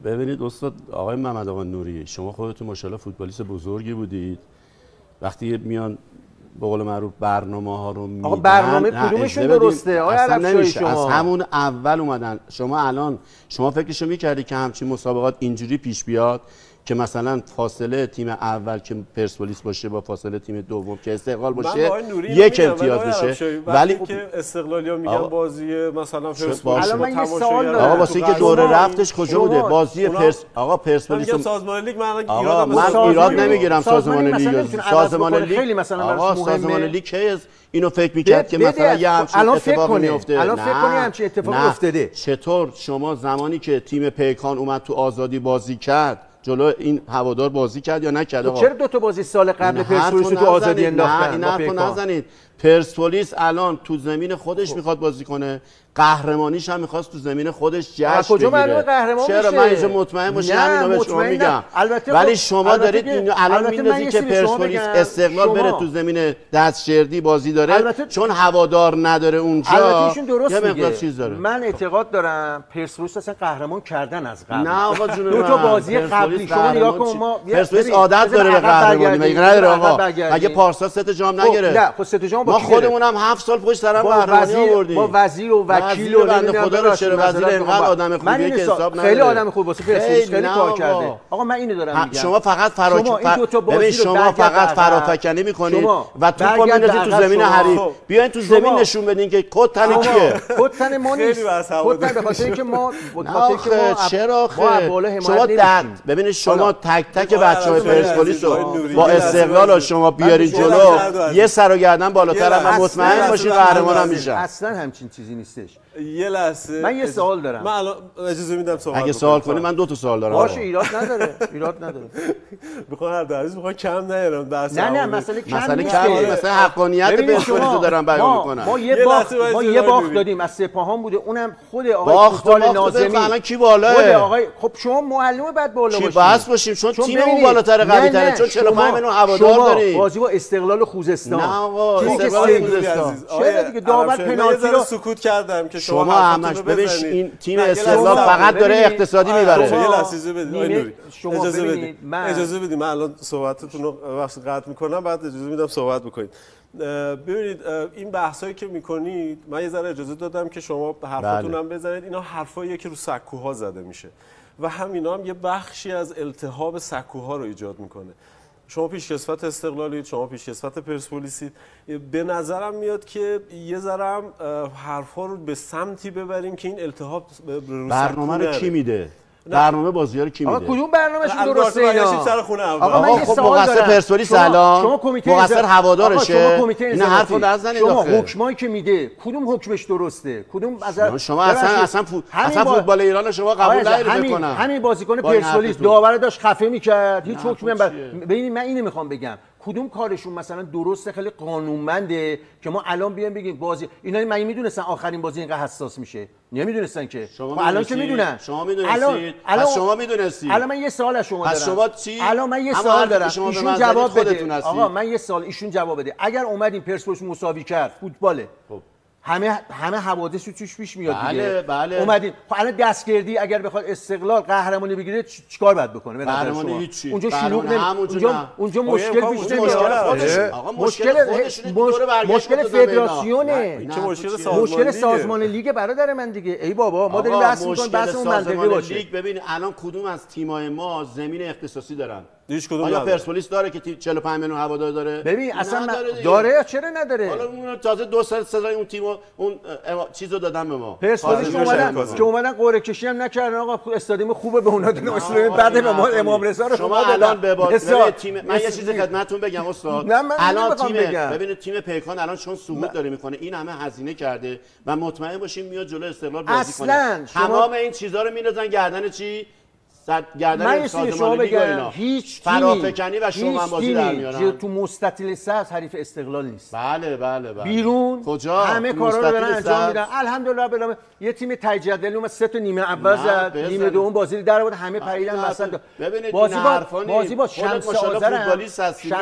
ببینید استاد آقای محمد آقا نوری، شما خودتون ماشاءالله فوتبالیست بزرگی بودید. وقتی میان به قول معروف برنامه‌ها رو میدن، آقا برنامه کدومشون درسته؟ آقا عربشاهی شما از همون اول اومدن. شما فکرشو می‌کردی که همچین مسابقات اینجوری پیش بیاد که مثلا فاصله تیم اول که پرسپولیس باشه با فاصله تیم دوم که استقلال باشه یک امتیاز بشه؟ ولی که استقلالیا میگن بازی مثلا پرسپولیس الان من یه سوال دارم. آقا واسه اینکه دوره رفتش کجا بوده بازی آقا پرسپولیس سازمان لیگ من ایراد نمیگیرم سازمان لیگ. سازمان لیگ خیلی مثلا آقا سازمان لیگ کی اینو فکر میکرد که مثلا یه همچین اتفاقی میفته؟ الان فکر کنی همچین اتفاقی افتاده. چطور شما زمانی که تیم پیکان اومد تو آزادی بازی کرد جلو این هوادار بازی کرد یا نکرد؟ آقا چرا دو تا بازی سال قبل پرسپولیس تو آزادی انداختن؟ این حرفو نزنید. پرسپولیس الان تو زمین خودش میخواد بازی کنه، قهرمانیش هم میخواست تو زمین خودش جشن کجا معلومه قهرمان چرا من اینجا مطمئن باشم همینو به شما میگم. ولی شما دارید الان میندازید که پرسپولیس استقلال بره تو زمین دستشردی بازی داره چون هوادار نداره اونجا. البته ایشون درست میگه چیز داره. من اعتقاد دارم پرسپولیس اصلا قهرمان کردن از قبل. نه آقا جون، دو تا بازی قبلی شما نگاه کن. ما پرسپولیس عادت داره به قهرمانی، مگه نداره آقا؟ اگه پارسال 3 جام نگرفت، نه خب 3 جام ما خودمونم 7 سال پشت سر هم قهرمانی آوردیم. با وزیر و وکیل و بنده خدا رو چرا وزیر اینقدر آدم خوبیه که حساب نداره. خیلی آدم خوب واسه پرسپولیس خیلی کار کرده. آقا من اینو دارم میگم. شما فقط شما فقط فرافکنی میکنید و توپو میندازید تو زمین حریف. بیاین تو زمین نشون بدین که کد تن کیه. کد تن ما نیست. کد تن به خاطر اینکه ما چرا شما ببینید شما تک تک بچه‌های پرسپولیس رو با استقلال شما بیارین جلو، یه سر و گردن بالاتر هم مطمئن باشین قهرمان هم میشن. اصلا همچین چیزی نیستش. یه لحظه من یه سوال دارم. من الان اجازه میدم صحبت اگه سوال کنی من 2 تا سوال دارم. باشه ایراد نداره. میخوام هر دریز میخوام کم نیارم بحث. نه مسئله کم مثلا حقانیت پرسپولیس رو دارم بیان میکنم. ما یه باخت دادیم از سپاهان بوده، اونم خود آقای فوتبال ناظمی. الان کی بالاه؟ خود آقای خب شما معلومه بعد بالا باشید. کی بس باشیم چون تیممون بالاتر قوی تره، چون 45 میلیون هوادار داریم. بازی با استقلال خوزستان. نه آقا استقلال خوزستان. چرا دیگه داور پنالتی رو سکوت کردم که شما همش ببین این تیم استقلال فقط داره اقتصادی میبره. یه لحظه بدید اجازه بدید من الان صحبتتون رو وقت قطع میکنم بعد اجازه میدم صحبت بکنید. ببینید این بحثایی که میکنید من یه ذره اجازه دادم که شما حرفاتون هم بزنید. اینا حرفاییه که رو سکوها زده میشه و همینا هم یه بخشی از التهاب سکوها رو ایجاد میکنه. شما پیشکسوت استقلالید، شما پیشکسوت پرسپولیسید. به نظرم میاد که یه ذره هم حرفا رو به سمتی ببریم که این التهاب برنامه رو کی میده؟ برنامه بازی‌ها رو کی میده؟ آقا کدوم برنامه‌شون درسته اینا؟ سر خونه آقا من یه خب سوال مقصر دارم. پرسپولیس الان مقصر هوادارشه. این حرفو نزنید. شما حکمایی که میده کدوم حکمش درسته؟ کدوم شما اصلا فوتبال ایران شما قبول ندارید بکنن. همین بازیکن پرسپولیس داور داشت خفه می‌کرد، هیچ حکمی هم ببینید من اینو میخوام بگم. کدوم کارشون مثلا درسته خیلی قانونمنده که ما الان بیایم بگیم بازی اینا من میدونستن آخرین بازی اینقدر حساس میشه؟ نمیدونستن که الان که میدونن. شما میدونستید. شما میدونستید. الان من یه سوال از شما دارم. شما چی؟ الان من یه سوال دارم. ایشون جواب بده. آقا من یه سوال ایشون جواب بده. اگر اومدیم پرسپولیس مساوی کرد فوتباله. خب همه حوادث توش پیش میاد دیگه. بله. اومدیم خب الان دستگردی اگر بخواد استقلال قهرمانی بگیره چیکار باید بکنه به نظر شما؟ اونجا شلوغ اونجا مشکل پیش نمیاد. آقا مشکل فدراسیونه. مشکل سازمان لیگ برادر من دیگه. ای بابا ما داریم بحث می‌کنیم بحثمون منطقی باشه. ببین الان کدوم از تیم‌های ما زمین اختصاصی دارن؟ هیچ کدوم آیا پرسپولیس داره که 45 میلیون هوادار داره؟ ببین اصلا داره چرا نداره؟ حالا اون تازه 2 سال سزای اون تیمو اون چیزو دادن به ما. پرسپولیس اومدن قرعه کشی هم نکردن آقا استادیوم خوبه به اونا دادن اصلا بعد به ما امام رضا رو شما الان به تیم من یه چیزی خدمتتون بگم استاد. الان تیم ببینید تیم پیکان الان چون سقوط داره میکنه این همه هزینه کرده و مطمئن باشین میاد جلو استقلال بازی کنه. تمام این چیزا رو میندازن گردن چی؟ من شما بگم هیچ فرافکنی و شومن بازی در میارن. تو مستطیل سبز حریف استقلال نیست. بله. بیرون کجا همه کارا رو دارن انجام میدن. الحمدلله بالله یه تیم تجدیدی اومد 3 تا نیمه اول زد، نیمه دوم بازی در آورد، همه پریدن وسط. بازی با شمس آذرم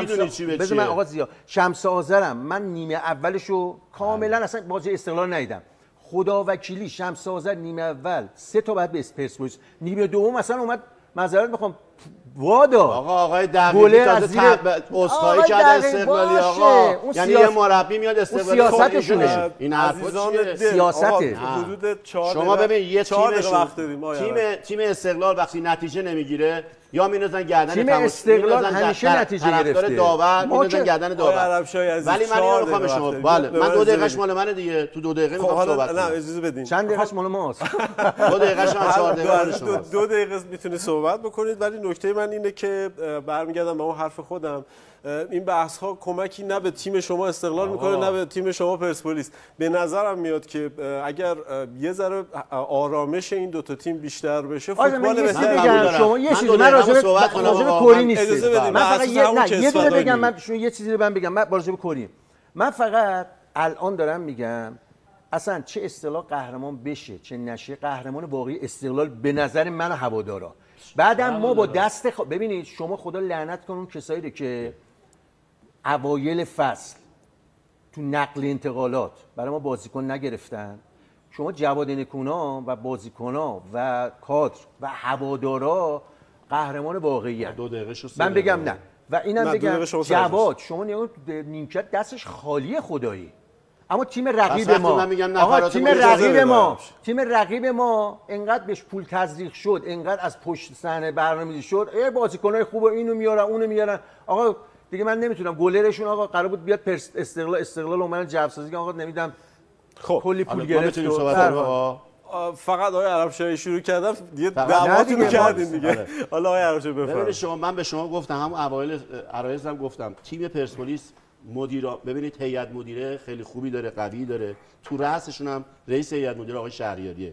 میدونی چی بچه. بذار من آقا زیا شمس آذرم من نیمه اولشو کاملا اصلا بازی استقلال ندیدم. خدا وکیلی شمس آذر نیمه اول 3 تا بعد به پرسپولیس، نیمه دوم مثلا اومد معذرت میخوام وادا آقای دقیقی تازه عذرخواهی کرده استقلالی آقا، یعنی یه مربی میاد استقلالی سیاستشونه. این حرفا چیه؟ سیاسته. حدود 4 شما ببین یه تیم استقلال وقتی نتیجه نمیگیره یا میندازن گردن تیم استقلال همیشه نتیجه گرفته، داور میندازن گردن داور. ولی من اینو میخوام شما من 2 دقیقش مال منه دیگه، تو 2 دقیقه میخوام صحبت کنم. نه اجازه بدین. چند دقیقش مال ماست؟ 2 دقیقش هم 4 دقیقه شما. 2 دقیقه میتونید صحبت بکنید، ولی نکته من اینه که برمیگردم به اون حرف خودم، این بحث ها کمکی نه به تیم شما استقلال میکنه نه به تیم شما پرسپولیس. به نظرم میاد که اگر یه ذره آرامش این 2 تا تیم بیشتر بشه فوتبال بهتر. شما یه چیزی من راجع به کری نیست، من فقط یه دونه بگم، من یه چیزی رو بگم من راجع به کری، من فقط الان دارم میگم اصلا چه استقلال قهرمان بشه چه نشه، قهرمان واقعی استقلال به نظر من و هوادارا. بعدم ما با دست ببینید شما خدا لعنت کنه اون کسایی که اوایل فصل تو نقل انتقالات برای ما بازیکن نگرفتن. شما جواد نکونا و بازیکن‌ها و کادر و هوادارا قهرمان واقعی هستند. 2 دقیقه شو من بگم نه و اینم بگم جواد شما نیمکت دستش خالی خدایی، اما تیم رقیب ما آقا تیم رقیب ما انقدر بهش پول تزریق شد، انقدر از پشت صحنه برنامه‌ریزی شد، بازیکن‌های خوب اینو میارن اونو میارن. آقا دیگه من نمیتونم گلرشون آقا قرار بود بیاد استقلال اومدن جوسازی که آقا نمیدم کلی پول گرفت. فقط آقای عربشاهی شروع کردم دیگه دعواتونو کردین دیگه. حالا آقای عربشاهی بفرمایید. من به شما گفتم همون اوایل عرایزم گفتم تیم پرسپولیس ببینید هیئت مدیره خیلی خوبی داره، قوی داره، تو رأسشون هم رئیس هیئت مدیره آقای شهریاریه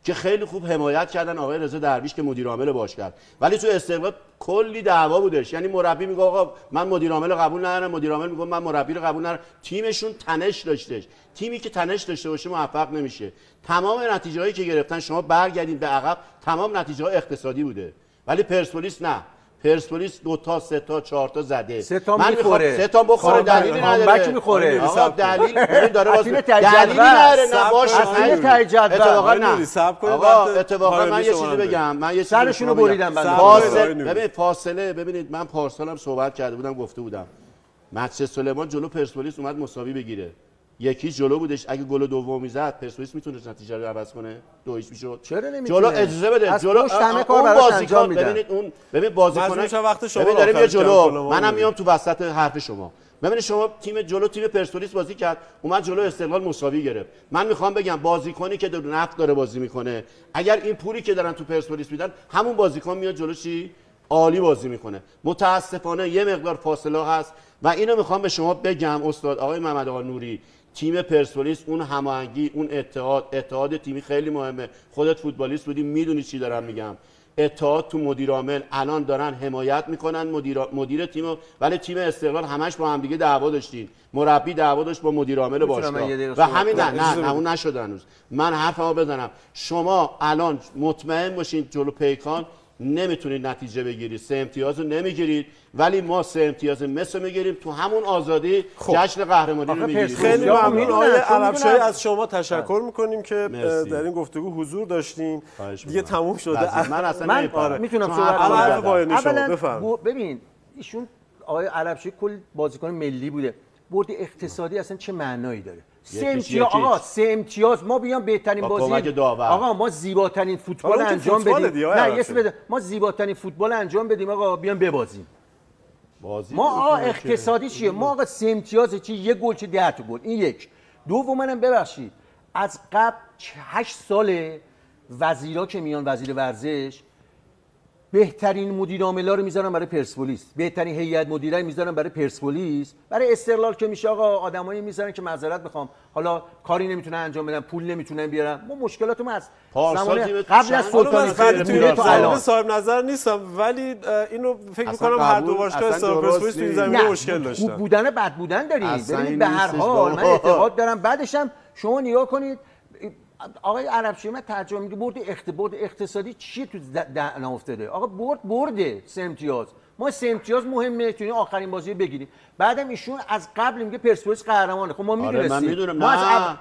که خیلی خوب حمایت کردن آقای رضا درویش که مدیر عامل باش کرد. ولی تو استقلال کلی دعوا بودش، یعنی مربی میگه آقا من مدیر عامل قبول ندارم، مدیر عامل میگه من مربی رو قبول ندارم. تیمشون تنش داشتش، تیمی که تنش داشته باشه موفق نمیشه. تمام نتیجه‌هایی که گرفتن شما برگردین به عقب تمام نتیجه‌ها اقتصادی بوده، ولی پرسپولیس نه. پرسپولیس 2 تا 3 تا 4 تا زده. 3 تا میخوره. 3 تا بخوره دلیلی نداره. بک میخوره. آقا دلیل داره واسه دلیلی نداره. نه باشه اتفاقا نه. آقا اتفاقا من یه چیزی بگم. من یه سرشونو بریدم فاصله ببینید من پارسالم صحبت کرده بودم گفته بودم مجلس سلیمان جلو پرسپولیس اومد مساوی بگیره. 1-0 جلو بودش، اگه گل دوم میزد پرسپولیس میتونه نتیجه رو عوض کنه، 2-0 میشد. چرا نمیتونه؟ جلو اجازه بده، جلو همه کار براش انجام میدن. ببینید اون ببین بازیکن‌ها وقت شما ببین داره میاد جلو، منم میام تو وسط حرف شما. ببینید شما تیم پرسپولیس بازی کرد، اومد جلو استقلال مساوی گرفت. من میخوام بگم بازیکنی که در نفت داره بازی میکنه، اگر این پولی که دارن تو پرسپولیس میدن، همون بازیکن میاد جلو چی؟ عالی بازی میکنه. متاسفانه یه مقدار فاصله هست و اینو میخوام به شما بگم استاد آقای محمد آقا نوری، تیم پرسپولیس اون هماهنگی، اون اتحاد تیمی خیلی مهمه. خودت فوتبالیست بودی میدونی چی دارم میگم. اتحاد تو مدیر عامل الان دارن حمایت میکنن مدیر تیمو، ولی تیم استقلال همش با هم دیگه دعوا داشتین. مربی دعوا داشت با مدیر عامل باشگاه و همین نه اون نشد هنوز. من حرفمو بزنم، شما الان مطمئن باشین جلو پیکان نمیتونید نتیجه بگیرید، 3 امتیاز رو نمیگیرید، ولی ما 3 امتیاز مثل میگیریم تو همون آزادی. جشن قهرمانی رو میگیریم. خیلی ممنون آقای عربشاهی، از شما تشکر میکنیم که در این گفتگو حضور داشتین. دیگه تموم شده. من اصلا میتونم صحبت کنم. ببین ایشون آقای عربشاهی کل بازیکن ملی بوده، برد اقتصادی اصلا چه معنایی داره؟ 3 امتیاز آقا، 3 امتیاز ما بیام بهترین بازی آقا، ما زیباترین فوتبال انجام بدیم. نه یه بده، ما زیباترین فوتبال انجام بدیم آقا، بیام ببازیم. ما آقا اقتصادی چیه؟ ما آقا 3 امتیاز چی؟ یه گل چه 10 تا گل. این یک. دوم منم ببخشید از قبل 8 سال وزیرا که میان، وزیر ورزش بهترین مدیر عاملا رو میذارن برای پرسپولیس، بهترین هیئت مدیره میذارن برای پرسپولیس. برای استقلال که میشه آقا آدمایی میذارن که معذرت میخوام حالا کاری نمیتونن انجام بدن، پول نمیتونن بیارن. ما مشکلاتمون از زمان قبل از سلطانی فهمیده تا الان صاحب نظر نیستم، ولی اینو فکر میکنم هر دو باشگاه پرسپولیس تو این زمینه مشکل داشتن. خوب بودن بد بودن داریم. ببینید به هر حال من اعتقاد دارم. بعدش هم شما نگاه کنید آقای عربشاهی من ترجمه میگه برد اقتصادی چیه تو دهن افتاده؟ آقا برده 3 امتیاز. ما 3 امتیاز مهمه تو این آخرین بازی بگیریم. بعدم ایشون از قبل میگه پرسپولیس قهرمانه. خب ما میدونستیم.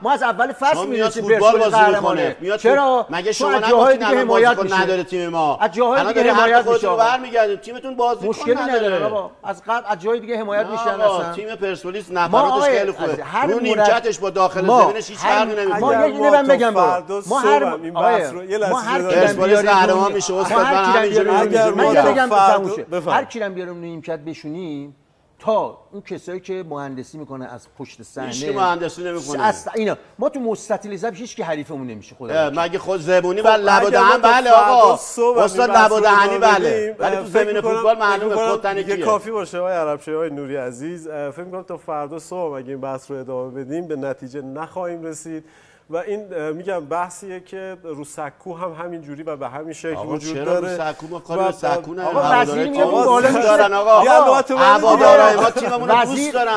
ما از اول فصل میدونستیم پرسپولیس قهرمانه. چرا؟ مگه شما نگفتین الان بازیکن نداره تیم ما؟ از جاهای دیگه حمایت میشه. برمیگردیم تیمتون بازیکن مشکلی نداره بابا. از قبل از جای دیگه حمایت میشن اصلا. تیم پرسپولیس نفراتش خیلی خوبه. رو نیمکتش با داخل زمینش هیچ فرقی نمیکنه. ما اینو من بگم ما هر پرسپولیس قهرمان میشه. استاد من همینجوری هر کیرم بیارم نیمکت بشونیم تا اون کسایی که مهندسی میکنه از پشت صحنه هیچ مهندسی نمیکنه اینا ما تو مستطیل زب هیچ کی حریفمون نمیشه خدا مگه خود زبونی بله لب و دهن بله آقا استاد لب و دهنی بله ولی تو زمین فوتبال معلومه کتن کیه کافی باشه آقای عربشاهی آقای نوری عزیز فکر می‌کنم تا فردا صبح اگه این بحث رو ادامه بدیم به نتیجه نخواهیم رسید و این میگم بحثیه که رو سکو هم همین جوری و به همین شکل وجود داره. رو سکو ما کاری به سکو نداریم. آقا وزیر میاد بالا دارن آقا. هوادارهای ما تیممون رو دوست دارن.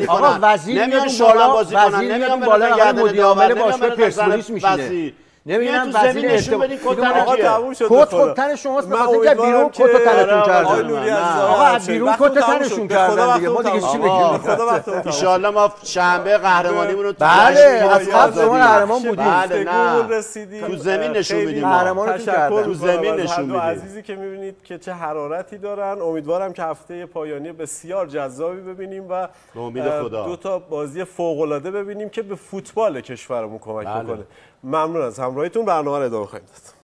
آقا وزیر میاد بالا نمیان بالا آقا مدیر عامل باشگاه پرسپولیس میشینه. نمیدونم وزیر ارتباطی آقا تموم شد. کت تن شماست بخاطر اینکه بیرون کت تنتون کردن. آقا بیرون کت تنشون کردن دیگه. ما دیگه چی بگیم؟ خدا وقتمون ان شاء الله ما شنبه قهرمانیمون رو بله از قبل شما قهرمان بودیم. بله نه تو زمین نشون میدیم. قهرمانتون کردن. تو زمین نشون میدیم. عزیزی که میبینید که چه حرارتی دارن. امیدوارم که هفته پایانی بسیار جذابی ببینیم و دو تا بازی فوق العاده ببینیم که به فوتبال کشورمون کمک میکنه. ممنون از همراهیتون. برنامه رو ادامه خواهیم داد.